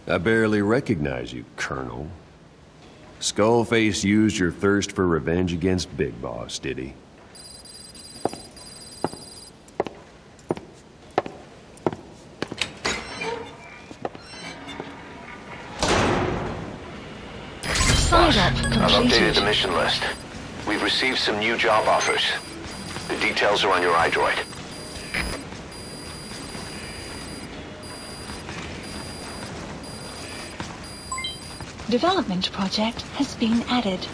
I barely recognize you, Colonel. Skullface used your thirst for revenge against Big Boss, did he? I've updated the mission list. We've received some new job offers. The details are on your iDroid. Development project has been added.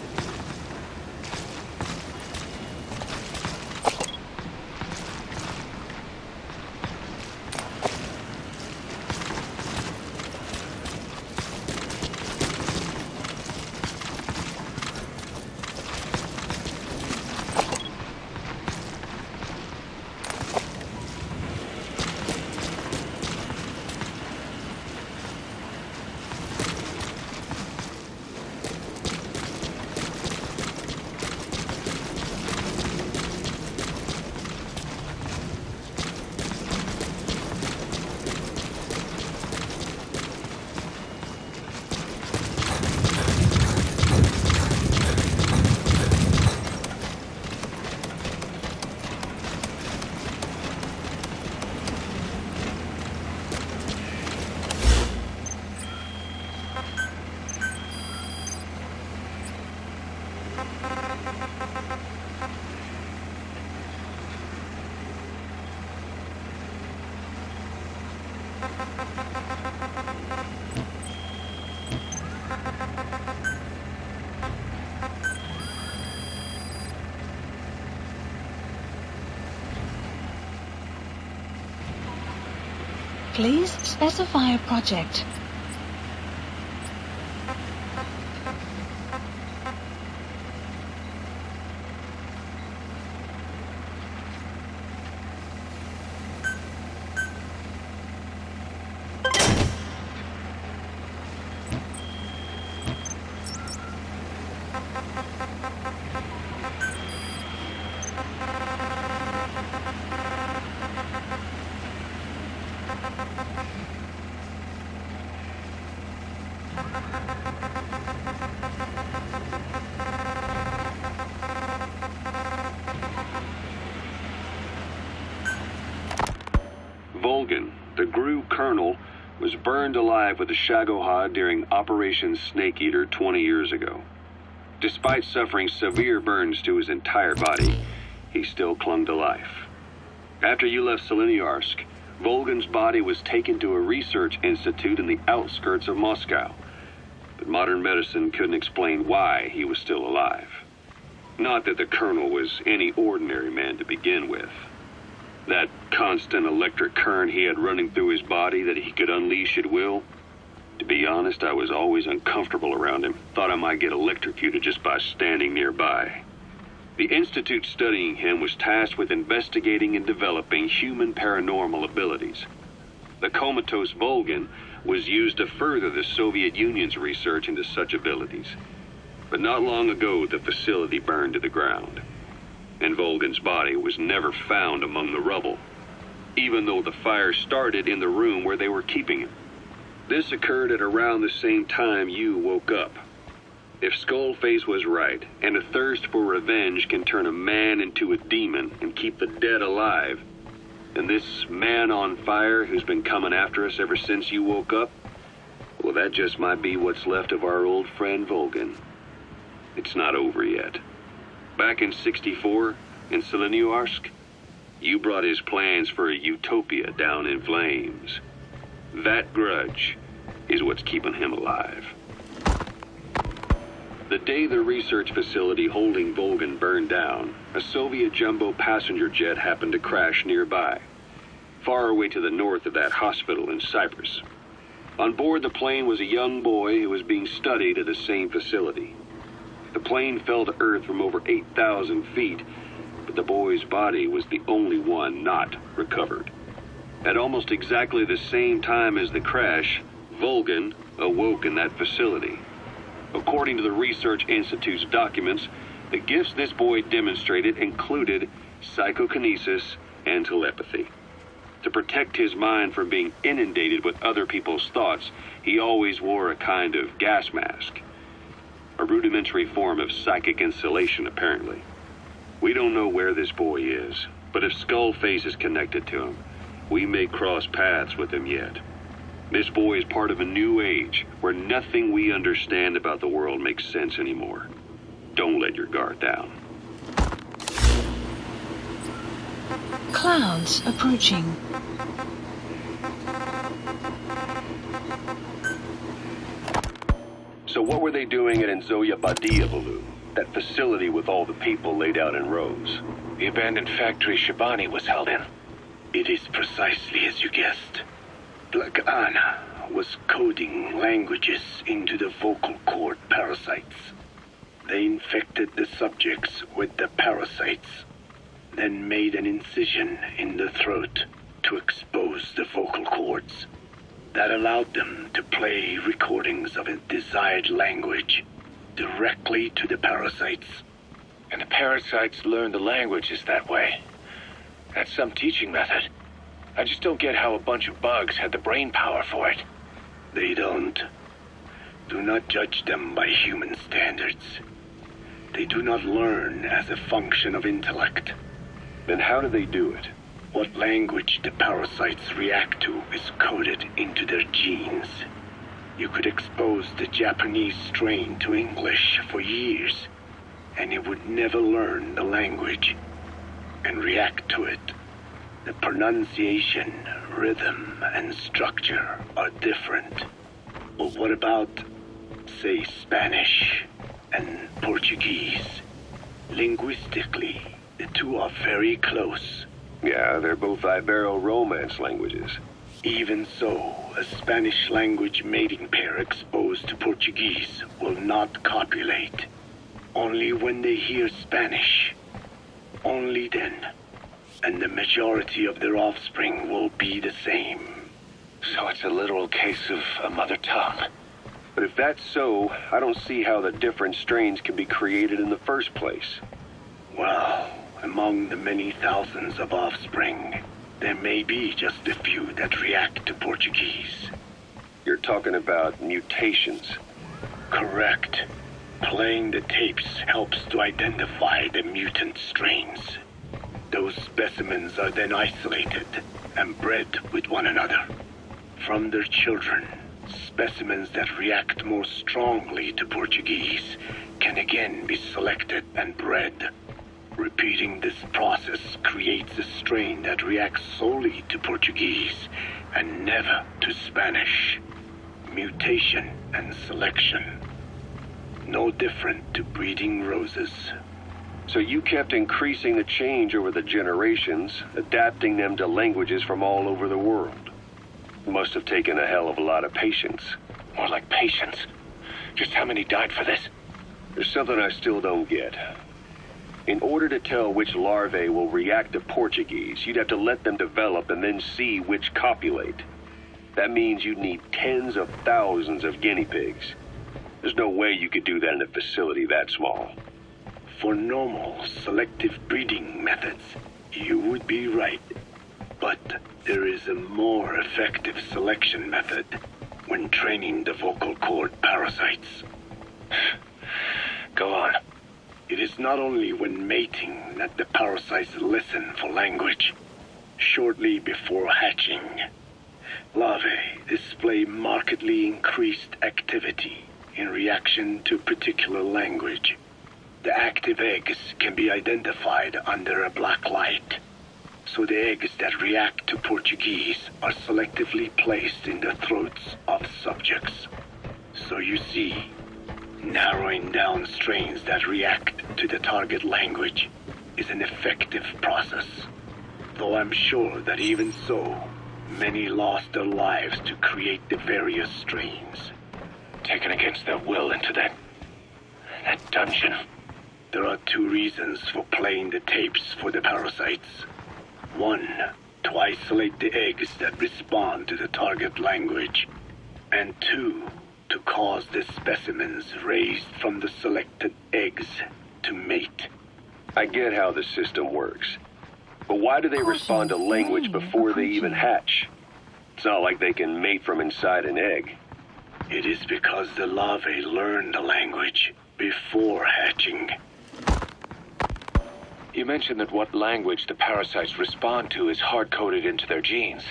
Please specify a project. Volgan, the GRU colonel, was burned alive with the Shagohod during Operation Snake Eater 20 years ago. Despite suffering severe burns to his entire body, he still clung to life. After you left Seleniarsk, Volgan's body was taken to a research institute in the outskirts of Moscow, but modern medicine couldn't explain why he was still alive. Not that the colonel was any ordinary man to begin with. That constant electric current he had running through his body that he could unleash at will. To be honest, I was always uncomfortable around him. Thought I might get electrocuted just by standing nearby. The institute studying him was tasked with investigating and developing human paranormal abilities. The comatose Volgan was used to further the Soviet Union's research into such abilities. But not long ago, the facility burned to the ground. And Volgan's body was never found among the rubble, even though the fire started in the room where they were keeping him. This occurred at around the same time you woke up. If Skullface was right, and a thirst for revenge can turn a man into a demon and keep the dead alive, then this man on fire who's been coming after us ever since you woke up, well, that just might be what's left of our old friend Volgan. It's not over yet. Back in '64, in Seleniarsk, you brought his plans for a utopia down in flames. That grudge is what's keeping him alive. The day the research facility holding Volgan burned down, a Soviet jumbo passenger jet happened to crash nearby, far away to the north of that hospital in Cyprus. On board the plane was a young boy who was being studied at the same facility. The plane fell to Earth from over 8,000 feet, but the boy's body was the only one not recovered. At almost exactly the same time as the crash, Volgan awoke in that facility. According to the Research Institute's documents, the gifts this boy demonstrated included psychokinesis and telepathy. To protect his mind from being inundated with other people's thoughts, he always wore a kind of gas mask. A rudimentary form of psychic insulation, apparently. We don't know where this boy is, but if Skullface is connected to him, we may cross paths with him yet. This boy is part of a new age where nothing we understand about the world makes sense anymore. Don't let your guard down. Clouds approaching. So what were they doing at Nzoya Badia, Baloo? That facility with all the people laid out in rows? The abandoned factory Shabani was held in. It is precisely as you guessed. Black Anna was coding languages into the vocal cord parasites. They infected the subjects with the parasites, then made an incision in the throat to expose the vocal cords. That allowed them to play recordings of a desired language directly to the parasites. And the parasites learn the languages that way. That's some teaching method. I just don't get how a bunch of bugs had the brain power for it. They don't. Do not judge them by human standards. They do not learn as a function of intellect. Then how do they do it? What language the parasites react to is coded into their genes. You could expose the Japanese strain to English for years, and it would never learn the language and react to it. The pronunciation, rhythm, and structure are different. But what about, say, Spanish and Portuguese? Linguistically, the two are very close. Yeah, they're both Ibero-Romance languages. Even so, a Spanish language mating pair exposed to Portuguese will not copulate. Only when they hear Spanish. Only then. And the majority of their offspring will be the same. So it's a literal case of a mother tongue. But if that's so, I don't see how the different strains can be created in the first place. Well, among the many thousands of offspring, there may be just a few that react to Portuguese. You're talking about mutations. Correct. Playing the tapes helps to identify the mutant strains. Those specimens are then isolated and bred with one another. From their children, specimens that react more strongly to Portuguese can again be selected and bred. Repeating this process creates a strain that reacts solely to Portuguese and never to Spanish. Mutation and selection. No different to breeding roses. So you kept increasing the change over the generations, adapting them to languages from all over the world. Must have taken a hell of a lot of patience. More like patience. Just how many died for this? There's something I still don't get. In order to tell which larvae will react to Portuguese, you'd have to let them develop and then see which copulate. That means you'd need tens of thousands of guinea pigs. There's no way you could do that in a facility that small. For normal selective breeding methods, you would be right. But there is a more effective selection method when training the vocal cord parasites. Go on. It is not only when mating that the parasites listen for language. Shortly before hatching, larvae display markedly increased activity in reaction to particular language. The active eggs can be identified under a black light, so the eggs that react to Portuguese are selectively placed in the throats of subjects. So you see, narrowing down strains that react to the target language is an effective process. Though I'm sure that even so, many lost their lives to create the various strains. Taken against their will into that dungeon. There are two reasons for playing the tapes for the parasites. One, to isolate the eggs that respond to the target language. And two, to cause the specimens raised from the selected eggs to mate. I get how the system works. But why do they respond to language before they even hatch? It's not like they can mate from inside an egg. It is because the larvae learn the language before hatching. You mentioned that what language the parasites respond to is hard-coded into their genes,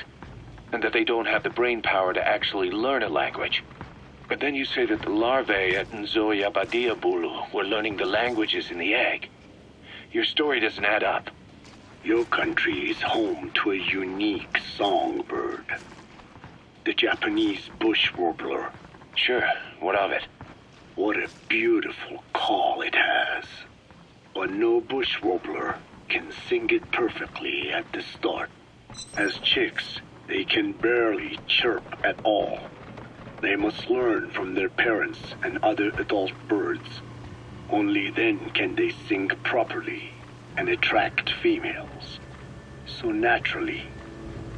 and that they don't have the brain power to actually learn a language. But then you say that the larvae at Nzoyabadiabulu were learning the languages in the egg. Your story doesn't add up. Your country is home to a unique songbird. The Japanese bush warbler. Sure, what of it? What a beautiful call it has. But no bush warbler can sing it perfectly at the start. As chicks, they can barely chirp at all. They must learn from their parents and other adult birds. Only then can they sing properly and attract females. So naturally,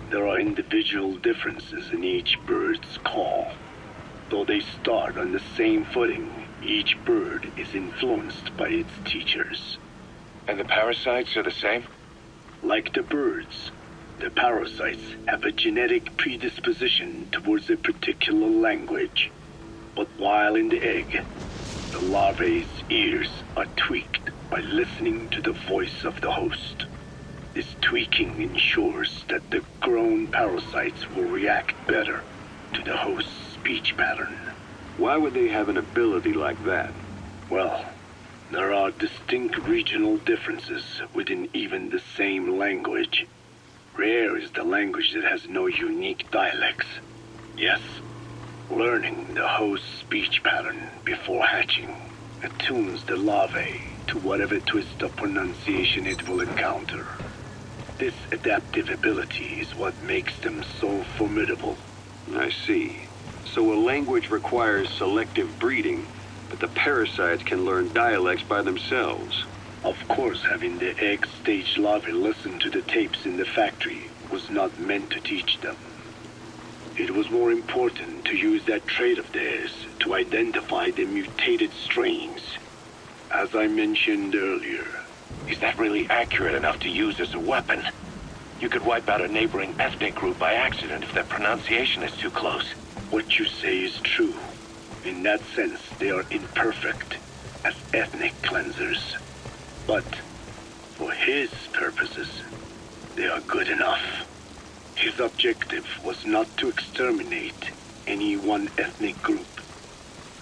there are individual differences in each bird's call. Though they start on the same footing, each bird is influenced by its teachers. And the parasites are the same? Like the birds, the parasites have a genetic predisposition towards a particular language. But while in the egg, the larvae's ears are tweaked by listening to the voice of the host. This tweaking ensures that the grown parasites will react better to the host's speech pattern. Why would they have an ability like that? Well, there are distinct regional differences within even the same language. Rare is the language that has no unique dialects. Yes, learning the host's speech pattern before hatching attunes the larvae to whatever twist of pronunciation it will encounter. This adaptive ability is what makes them so formidable. I see. So a language requires selective breeding, but the parasites can learn dialects by themselves. Of course, having the egg-stage larvae listen to the tapes in the factory was not meant to teach them. It was more important to use that trait of theirs to identify the mutated strains. As I mentioned earlier. Is that really accurate enough to use as a weapon? You could wipe out a neighboring ethnic group by accident if their pronunciation is too close. What you say is true. In that sense, they are imperfect as ethnic cleansers. But for his purposes, they are good enough. His objective was not to exterminate any one ethnic group,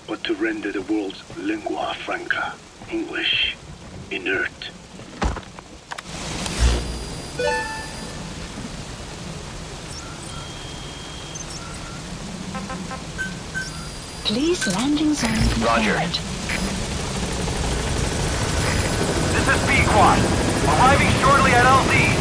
but to render the world's lingua franca, English, inert. Please landing zone confirmed. Roger. This is B-Quad. Arriving shortly at LZ.